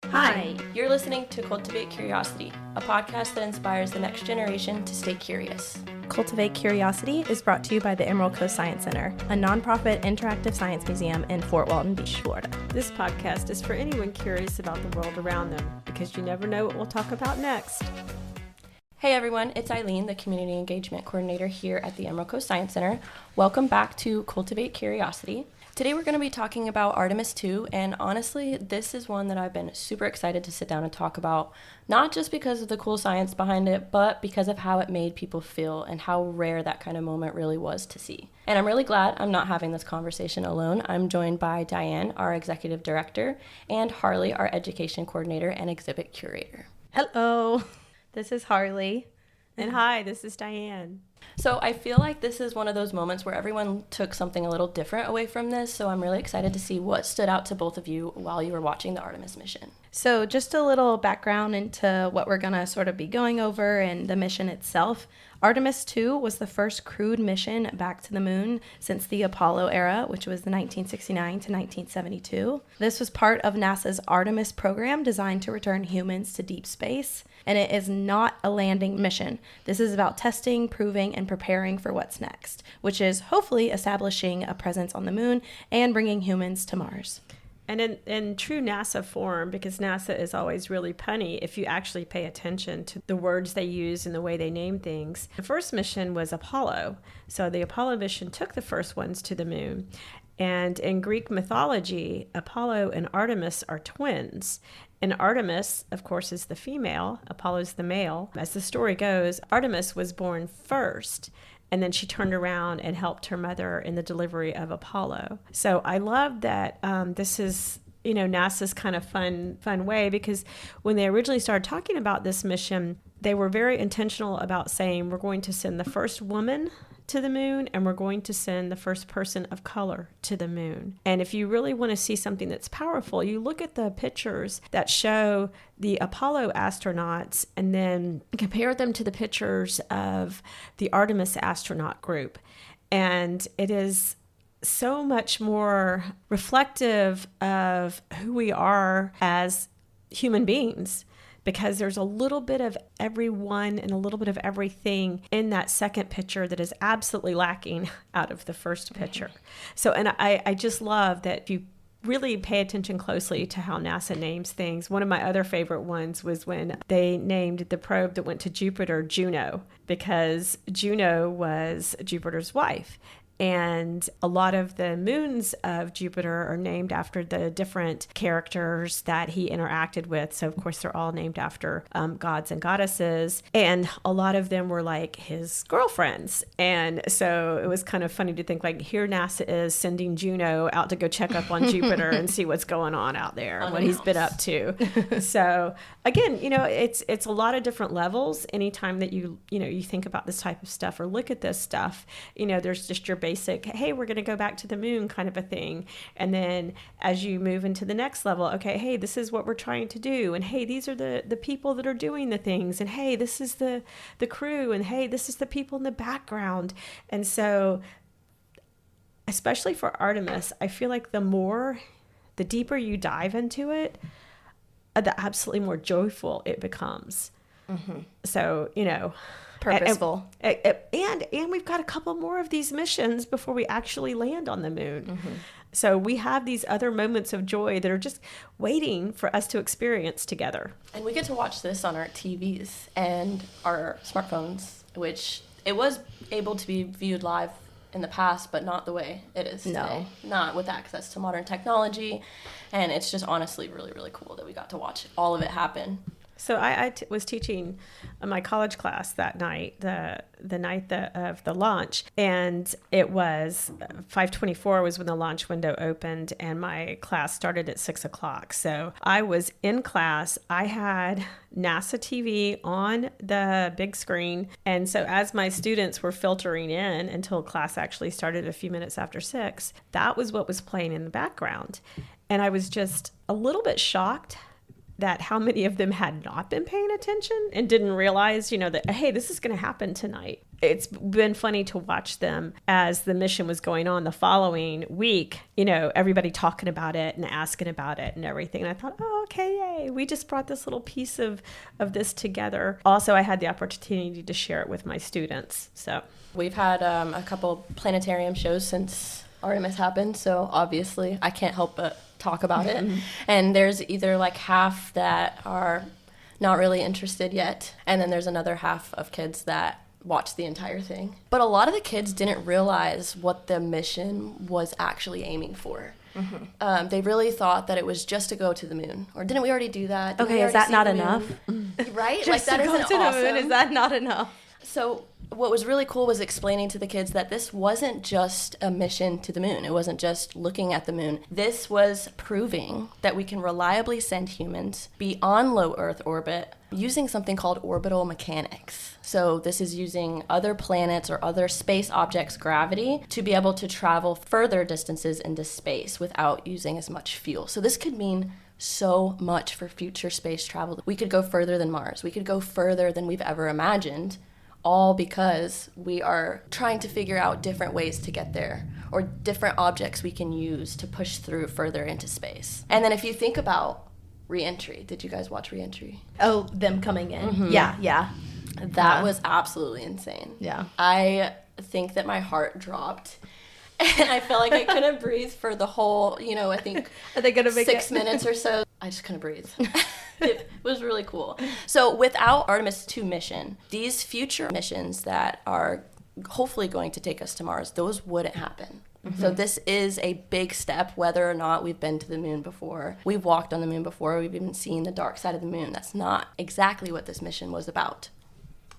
Hi, you're listening to Cultivate Curiosity, a podcast that inspires the next generation to stay curious. Cultivate Curiosity is brought to you by the Emerald Coast Science Center, a nonprofit interactive science museum in Fort Walton Beach, Florida. This podcast is for anyone curious about the world around them, because you never know what we'll talk about next. Hey everyone, it's Eileen, the Community Engagement Coordinator here at the Emerald Coast Science Center. Welcome back to Cultivate Curiosity. Today we're going to be talking about Artemis II, and honestly, this is one that I've been super excited to sit down and talk about, not just because of the cool science behind it, but because of how it made people feel and how rare that kind of moment really was to see. And I'm really glad I'm not having this conversation alone. I'm joined by Diane, our Executive Director, and Harley, our Education Coordinator and Exhibit Curator. Hello, this is Harley. And hi, this is Diane. So I feel like this is one of those moments where everyone took something a little different away from this, so I'm really excited to see what stood out to both of you while you were watching the Artemis mission. So just a little background into what we're going to sort of be going over and the mission itself. Artemis II was the first crewed mission back to the moon since the Apollo era, which was the 1969 to 1972. This was part of NASA's Artemis program designed to return humans to deep space, and it is not a landing mission. This is about testing, proving, and preparing for what's next, which is hopefully establishing a presence on the moon and bringing humans to Mars. And in true NASA form, because NASA is always really punny if you actually pay attention to the words they use and the way they name things. The first mission was Apollo. So the Apollo mission took the first ones to the moon. And in Greek mythology, Apollo and Artemis are twins. And Artemis, of course, is the female. Apollo is the male. As the story goes, Artemis was born first, and then she turned around and helped her mother in the delivery of Apollo. So I love that this is, NASA's kind of fun way, because when they originally started talking about this mission, they were very intentional about saying, we're going to send the first woman to the moon, and we're going to send the first person of color to the moon. And if you really want to see something that's powerful, you look at the pictures that show the Apollo astronauts and then compare them to the pictures of the Artemis astronaut group. And it is so much more reflective of who we are as human beings, because there's a little bit of everyone and a little bit of everything in that second picture that is absolutely lacking out of the first picture. So, and I just love that if you really pay attention closely to how NASA names things. One of my other favorite ones was when they named the probe that went to Jupiter Juno, because Juno was Jupiter's wife. And a lot of the moons of Jupiter are named after the different characters that he interacted with. So, of course, they're all named after gods and goddesses. And a lot of them were like his girlfriends. And so it was kind of funny to think, like, here NASA is sending Juno out to go check up on Jupiter and see what's going on out there, what he's been up to. So, again, it's a lot of different levels. Anytime that you think about this type of stuff or look at this stuff, there's just your basic, hey, we're going to go back to the moon kind of a thing. And then as you move into the next level, okay, hey, this is what we're trying to do. And hey, these are the people that are doing the things. And hey, this is the crew. And hey, this is the people in the background. And so, especially for Artemis, I feel like the deeper you dive into it, the absolutely more joyful it becomes. Mm-hmm. So, purposeful. And we've got a couple more of these missions before we actually land on the moon. Mm-hmm. So we have these other moments of joy that are just waiting for us to experience together. And we get to watch this on our TVs and our smartphones, which it was able to be viewed live in the past, but not the way it is today. Not with access to modern technology. And it's just honestly really, really cool that we got to watch all of it happen. So I was teaching my college class that night, the night of the launch, and it was 5:24 was when the launch window opened, and my class started at 6 o'clock. So I was in class. I had NASA TV on the big screen, and so as my students were filtering in until class actually started a few minutes after 6, that was what was playing in the background. And I was just a little bit shocked that how many of them had not been paying attention and didn't realize, that, hey, this is going to happen tonight. It's been funny to watch them as the mission was going on the following week, everybody talking about it and asking about it and everything. And I thought, oh, okay, yay. We just brought this little piece of this together. Also, I had the opportunity to share it with my students. So we've had a couple planetarium shows since Artemis happened. So obviously I can't help but talk about it. And there's either like half that are not really interested yet. And then there's another half of kids that watch the entire thing. But a lot of the kids didn't realize what the mission was actually aiming for. They really thought that it was just to go to the moon. Or didn't we already do that? Okay, is that not enough? Right? Just that to go isn't to the awesome. moon, is that not enough? So what was really cool was explaining to the kids that this wasn't just a mission to the moon. It wasn't just looking at the moon. This was proving that we can reliably send humans beyond low Earth orbit using something called orbital mechanics. So this is using other planets or other space objects' gravity to be able to travel further distances into space without using as much fuel. So this could mean so much for future space travel. We could go further than Mars. We could go further than we've ever imagined, all because we are trying to figure out different ways to get there or different objects we can use to push through further into space. And then if you think about Re-entry, did you guys watch Re-entry? Oh, them coming in. Yeah. That was absolutely insane. Yeah. I think that my heart dropped. And I felt like I couldn't breathe for the whole, I think Are they gonna make 6 minutes or so. I just couldn't breathe. It was really cool. So without Artemis II mission, these future missions that are hopefully going to take us to Mars, those wouldn't happen. So this is a big step, whether or not we've been to the moon before. We've walked on the moon before. We've even seen the dark side of the moon. That's not exactly what this mission was about.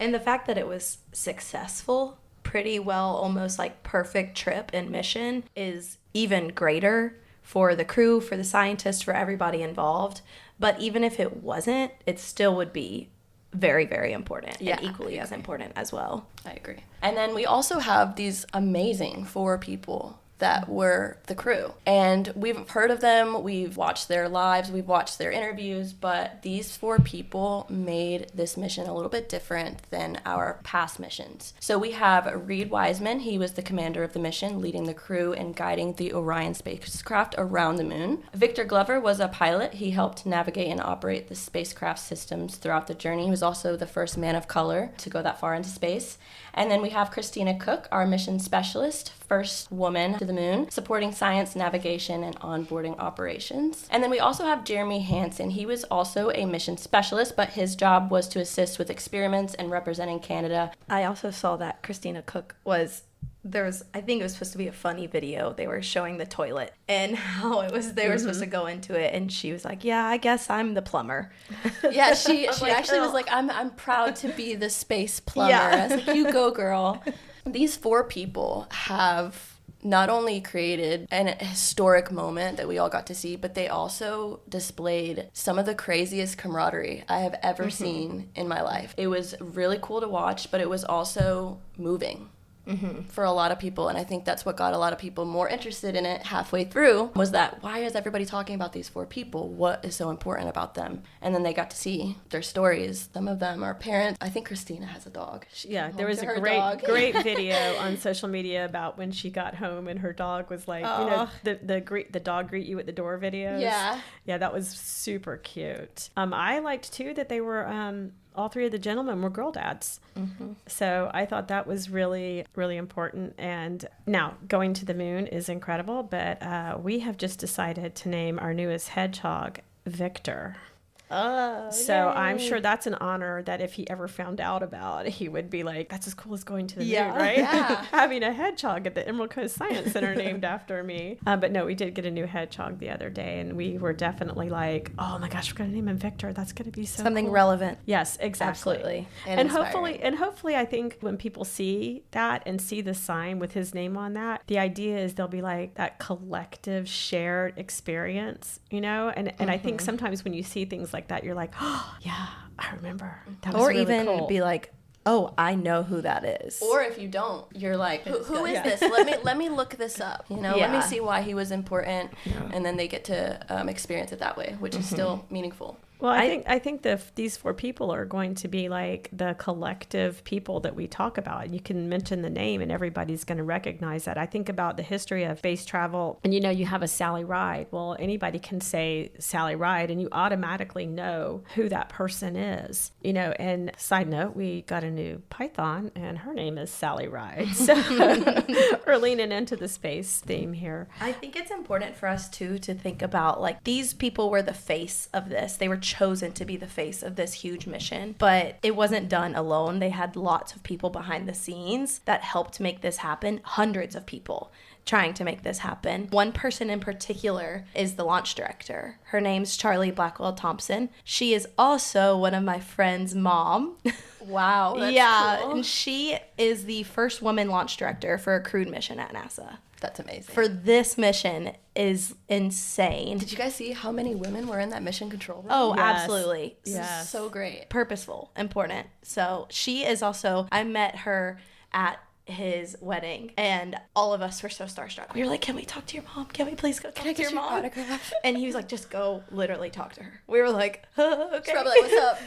And the fact that it was successful, pretty well, almost like perfect trip and mission is even greater for the crew, for the scientists, for everybody involved. But even if it wasn't, it still would be very, very important and equally as important as well. I agree. And then we also have these amazing 4 people that were the crew. And we've heard of them, we've watched their lives, we've watched their interviews, but these 4 people made this mission a little bit different than our past missions. So we have Reed Wiseman. He was the commander of the mission, leading the crew and guiding the Orion spacecraft around the moon. Victor Glover was a pilot. He helped navigate and operate the spacecraft systems throughout the journey. He was also the first man of color to go that far into space. And then we have Christina Cook, our mission specialist, first woman to the moon, supporting science, navigation, and onboarding operations. And then we also have Jeremy Hansen. He was also a mission specialist, but his job was to assist with experiments and representing Canada. I also saw that Christina Cook was, I think it was supposed to be a funny video. They were showing the toilet and how it was, they were supposed to go into it. And she was like, yeah, I guess I'm the plumber. Yeah, she actually was like, I'm proud to be the space plumber. Yeah. I was like, you go, girl. These 4 people have not only created an historic moment that we all got to see, but they also displayed some of the craziest camaraderie I have ever seen in my life. It was really cool to watch, but it was also moving. For a lot of people, and I think that's what got a lot of people more interested in it halfway through, was that why is everybody talking about these 4 people? What is so important about them? And then they got to see their stories. Some of them are parents. I think Christina has a dog. There was a great video on social media about when she got home and her dog was like, the dog greet you at the door videos. Yeah, that was super cute. I liked too that they were all 3 of the gentlemen were girl dads. So I thought that was really, really important. And now going to the moon is incredible, but we have just decided to name our newest hedgehog Victor. Oh, so yay. I'm sure that's an honor that if he ever found out about, he would be like, that's as cool as going to the Yeah. moon, right? Yeah. Having a hedgehog at the Emerald Coast Science Center named after me. But no, we did get a new hedgehog the other day, and we were definitely like, oh my gosh, we're going to name him Victor. That's going to be so Something cool. relevant. Yes, exactly. Absolutely. And hopefully I think when people see that and see the sign with his name on that, the idea is they'll be like that collective shared experience, and I think sometimes when you see things like that, you're like, oh yeah, I remember. That was Or really even cool. be like, oh, I know who that is. Or if you don't, you're like, who is this? Let me look this up. Let me Yeah. see why he was important, and then they get to experience it that way, which is still meaningful. Well, I think these 4 people are going to be like the collective people that we talk about. You can mention the name and everybody's going to recognize that. I think about the history of space travel, and you have a Sally Ride. Well, anybody can say Sally Ride and you automatically know who that person is. And side note, we got a new Python and her name is Sally Ride. So we're leaning into the space theme here. I think it's important for us too to think about like these people were the face of this. They were chosen to be the face of this huge mission, but it wasn't done alone. They had lots of people behind the scenes that helped make this happen, hundreds of people trying to make this happen. One person in particular is the launch director. Her name's Charlie Blackwell Thompson. She is also one of my friend's mom. Wow, that's cool. And she is the first woman launch director for a crewed mission at NASA. That's amazing. For this mission is insane. Did you guys see how many women were in that mission control room? Oh, Yes. absolutely. Yes. So great. Purposeful, important. So she is also, I met her at his wedding and all of us were so starstruck. We were like, can we talk to your mom? Can we please go talk to your mom? Autograph? And he was like, just go literally talk to her. We were like, okay. She's probably like, what's up?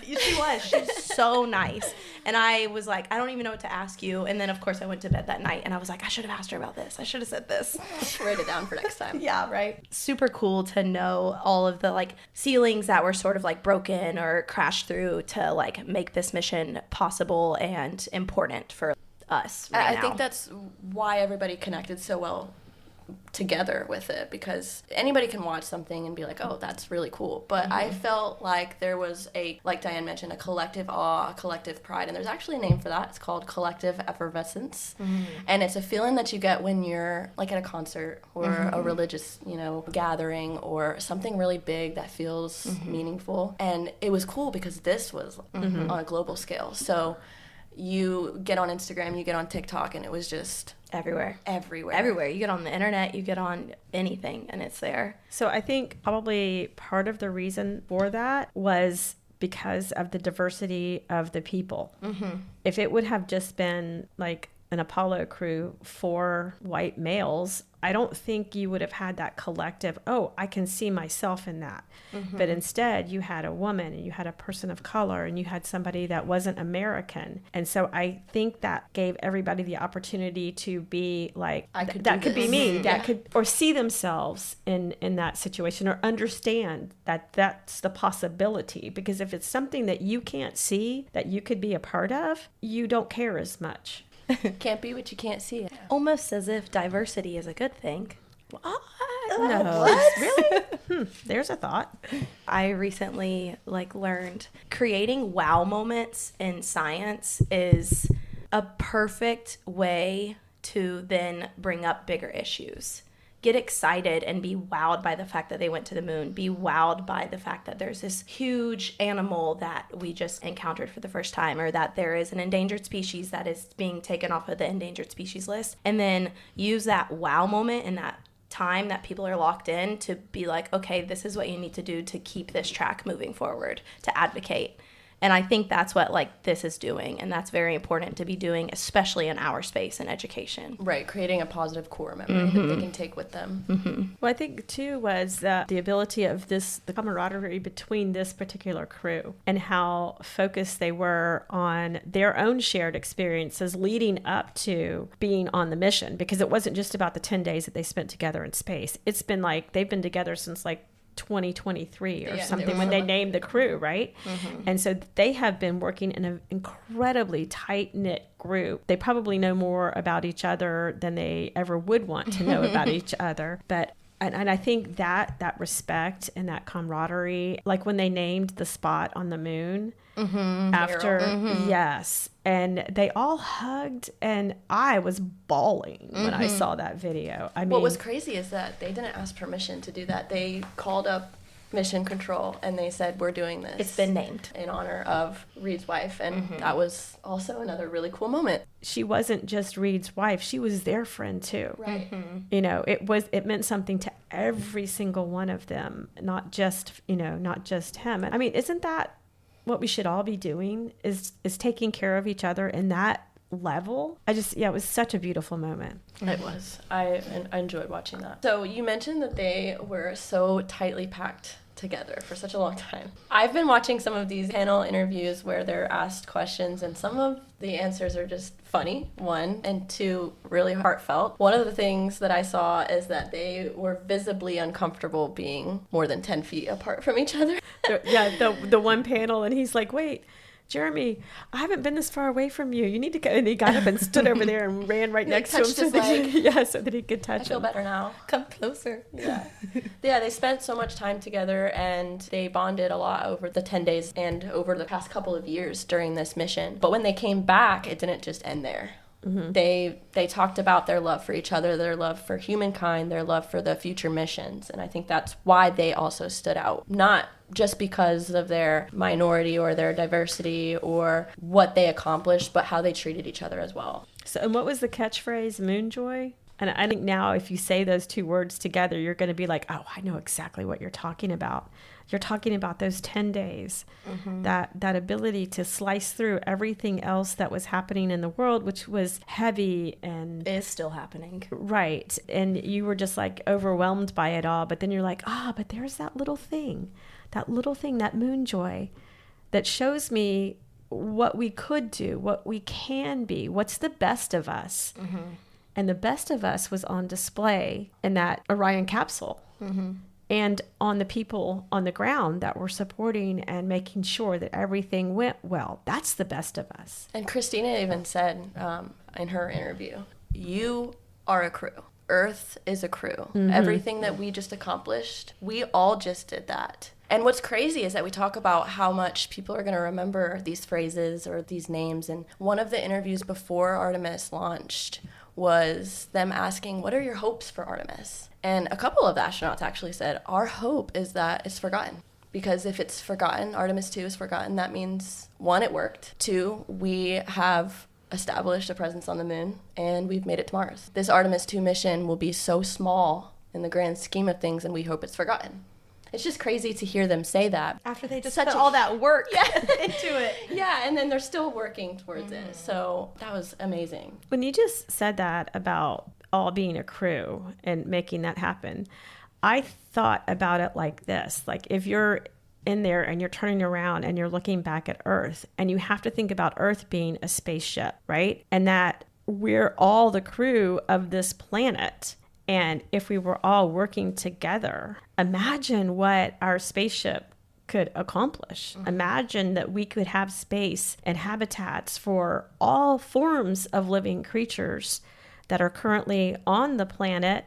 She's so nice. And I was like, I don't even know what to ask you. And then of course I went to bed that night and I was like, I should have asked her about this. I should have said this. Write it down for next time. Yeah, right. Super cool to know all of the like ceilings that were sort of like broken or crashed through to like make this mission possible and important for us right now. I think that's why everybody connected so well together with it, because anybody can watch something and be like, oh, that's really cool. But I felt like there was like Diane mentioned, a collective awe, a collective pride. And there's actually a name for that. It's called collective effervescence. And it's a feeling that you get when you're like at a concert or a religious, gathering or something really big that feels meaningful. And it was cool because this was on a global scale. So you get on Instagram, you get on TikTok, and it was just everywhere. You get on the internet, you get on anything, and it's there. So I think probably part of the reason for that was because of the diversity of the people. If it would have just been like an Apollo crew, 4 white males, I don't think you would have had that collective, oh, I can see myself in that. But instead, you had a woman and you had a person of color and you had somebody that wasn't American. And so I think that gave everybody the opportunity to be like, that could be me, that could, or see themselves in that situation, or understand that that's the possibility. Because if it's something that you can't see, that you could be a part of, you don't care as much. Can't be what you can't see. Almost as if diversity is a good thing. No, really? There's a thought. I recently learned creating wow moments in science is a perfect way to then bring up bigger issues. Get excited and be wowed by the fact that they went to the moon. Be wowed by the fact that there's this huge animal that we just encountered for the first time, or that there is an endangered species that is being taken off of the endangered species list. And then use that wow moment and that time that people are locked in to be like, okay, this is what you need to do to keep this track moving forward, to advocate. And I think that's what this is doing, and that's very important to be doing, especially in our space and education. Right, creating a positive core memory that they can take with them. Well, I think too was the ability of the camaraderie between this particular crew and how focused they were on their own shared experiences leading up to being on the mission, because it wasn't just about the 10 days that they spent together in space. It's been they've been together since 2023 or something when they named the crew, right? And so they have been working in an incredibly tight-knit group. They probably know more about each other than they ever would want to know about each other. But and I think that respect and that camaraderie, like when they named the spot on the moon after, yes, and they all hugged, and I was bawling when I saw that video. I mean, what was crazy is that they didn't ask permission to do that. They called up Mission Control and they said, we're doing this. It's been named in honor of Reed's wife, and that was also another really cool moment. She wasn't just Reed's wife, she was their friend too. Right. It meant something to every single one of them, not just him. I mean, isn't that what we should all be doing, is taking care of each other in that level? It was such a beautiful moment. It was. I enjoyed watching that. So you mentioned that they were so tightly packed together for such a long time. I've been watching some of these panel interviews where they're asked questions, and some of the answers are just funny, one, and two, really heartfelt. One of the things that I saw is that they were visibly uncomfortable being more than 10 feet apart from each other. The one panel, and he's like, wait, Jeremy, I haven't been this far away from you. You need to go. And he got up and stood over there and ran right next to him so that he could touch him. I feel better now. Come closer. Yeah. Yeah, they spent so much time together, and they bonded a lot over the 10 days and over the past couple of years during this mission. But when they came back, it didn't just end there. Mm-hmm. They talked about their love for each other, their love for humankind, their love for the future missions. And I think that's why they also stood out. Not just because of their minority or their diversity or what they accomplished, but how they treated each other as well. So, and what was the catchphrase, Moonjoy? And I think now if you say those two words together, you're going to be like, oh, I know exactly what you're talking about. You're talking about those 10 days, that ability to slice through everything else that was happening in the world, which was heavy and is still happening. Right. And you were just like overwhelmed by it all. But then you're like, but there's that little thing, that Moonjoy that shows me what we could do, what we can be, what's the best of us. Mm-hmm. And the best of us was on display in that Orion capsule. Mm-hmm. And on the people on the ground that were supporting and making sure that everything went well. That's the best of us. And Christina even said in her interview, you are a crew. Earth is a crew. Mm-hmm. Everything that we just accomplished, we all just did that. And what's crazy is that we talk about how much people are going to remember these phrases or these names. And one of the interviews before Artemis launched was them asking, what are your hopes for Artemis? And a couple of the astronauts actually said, our hope is that it's forgotten. Because if it's forgotten, Artemis II is forgotten, that means, one, it worked. Two, we have established a presence on the moon, and we've made it to Mars. This Artemis II mission will be so small in the grand scheme of things, and we hope it's forgotten. It's just crazy to hear them say that. After they just put all that work into it. Yeah, and then they're still working towards it. So that was amazing. When you just said that about all being a crew and making that happen, I thought about it like this. Like if you're in there and you're turning around and you're looking back at Earth, and you have to think about Earth being a spaceship, right? And that we're all the crew of this planet. And if we were all working together, imagine what our spaceship could accomplish. Mm-hmm. Imagine that we could have space and habitats for all forms of living creatures that are currently on the planet,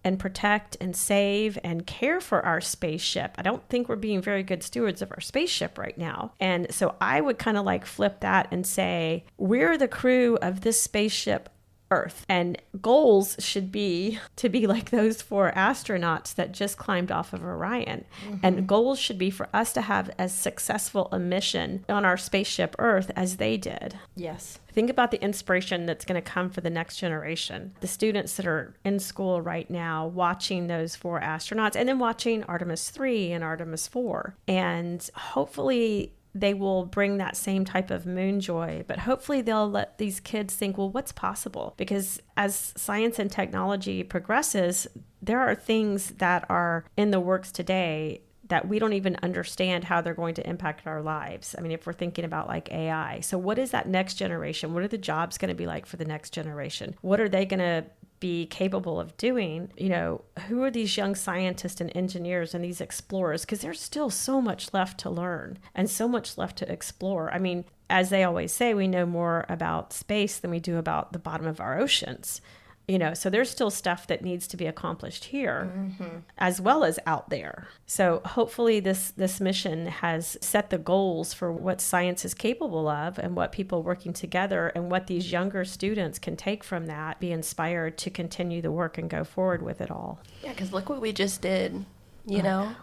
and protect and save and care for our spaceship. I don't think we're being very good stewards of our spaceship right now. And so I would kind of like flip that and say, we're the crew of this spaceship Earth. And goals should be to be like those 4 astronauts that just climbed off of Orion. Mm-hmm. And goals should be for us to have as successful a mission on our spaceship Earth as they did. Yes. Think about the inspiration that's going to come for the next generation. The students that are in school right now watching those 4 astronauts, and then watching Artemis III and Artemis IV. And hopefully they will bring that same type of moon joy, but hopefully they'll let these kids think, well, what's possible? Because as science and technology progresses, there are things that are in the works today that we don't even understand how they're going to impact our lives. I mean, if we're thinking about like AI. So what is that next generation? What are the jobs going to be like for the next generation? What are they going to be capable of doing? You know, who are these young scientists and engineers and these explorers? Because there's still so much left to learn and so much left to explore. I mean, as they always say, we know more about space than we do about the bottom of our oceans. You know, so there's still stuff that needs to be accomplished here, mm-hmm. as well as out there. So hopefully this mission has set the goals for what science is capable of and what people working together and what these younger students can take from that, be inspired to continue the work and go forward with it all. Yeah, because look what we just did, you know?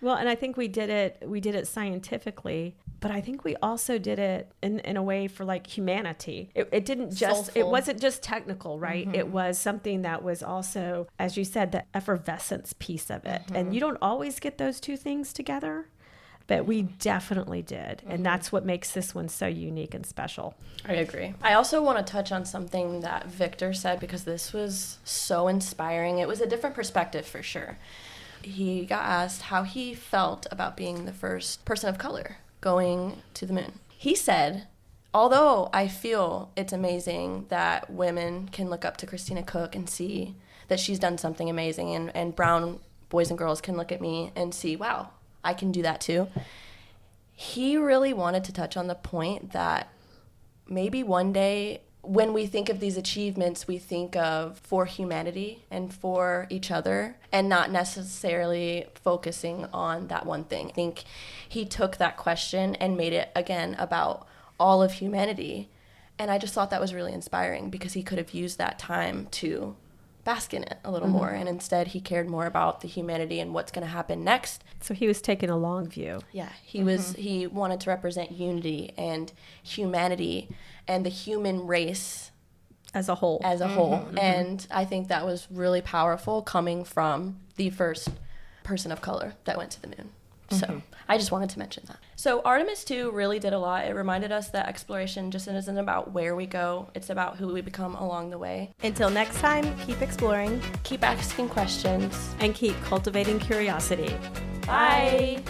Well, and I think we did it scientifically, but I think we also did it in a way for like humanity. It didn't just, soulful. It wasn't just technical, right? Mm-hmm. It was something that was also, as you said, the effervescence piece of it. Mm-hmm. And you don't always get those two things together, but we definitely did. Mm-hmm. And that's what makes this one so unique and special. I agree. I also want to touch on something that Victor said, because this was so inspiring. It was a different perspective for sure. he got asked how he felt about being the first person of color going to the moon. He said, although I feel it's amazing that women can look up to Christina Cook and see that she's done something amazing, and brown boys and girls can look at me and see, wow, I can do that too. He really wanted to touch on the point that maybe one day when we think of these achievements, we think of for humanity and for each other and not necessarily focusing on that one thing. I think he took that question and made it, again, about all of humanity. And I just thought that was really inspiring because he could have used that time to bask in it a little more. And instead, he cared more about the humanity and what's going to happen next. So he was taking a long view. Yeah, he wanted to represent unity and humanity and the human race as a whole. And I think that was really powerful coming from the first person of color that went to the moon. So I just wanted to mention that. So Artemis II really did a lot. It reminded us that exploration just isn't about where we go. It's about who we become along the way. Until next time, keep exploring. Keep asking questions. And keep cultivating curiosity. Bye.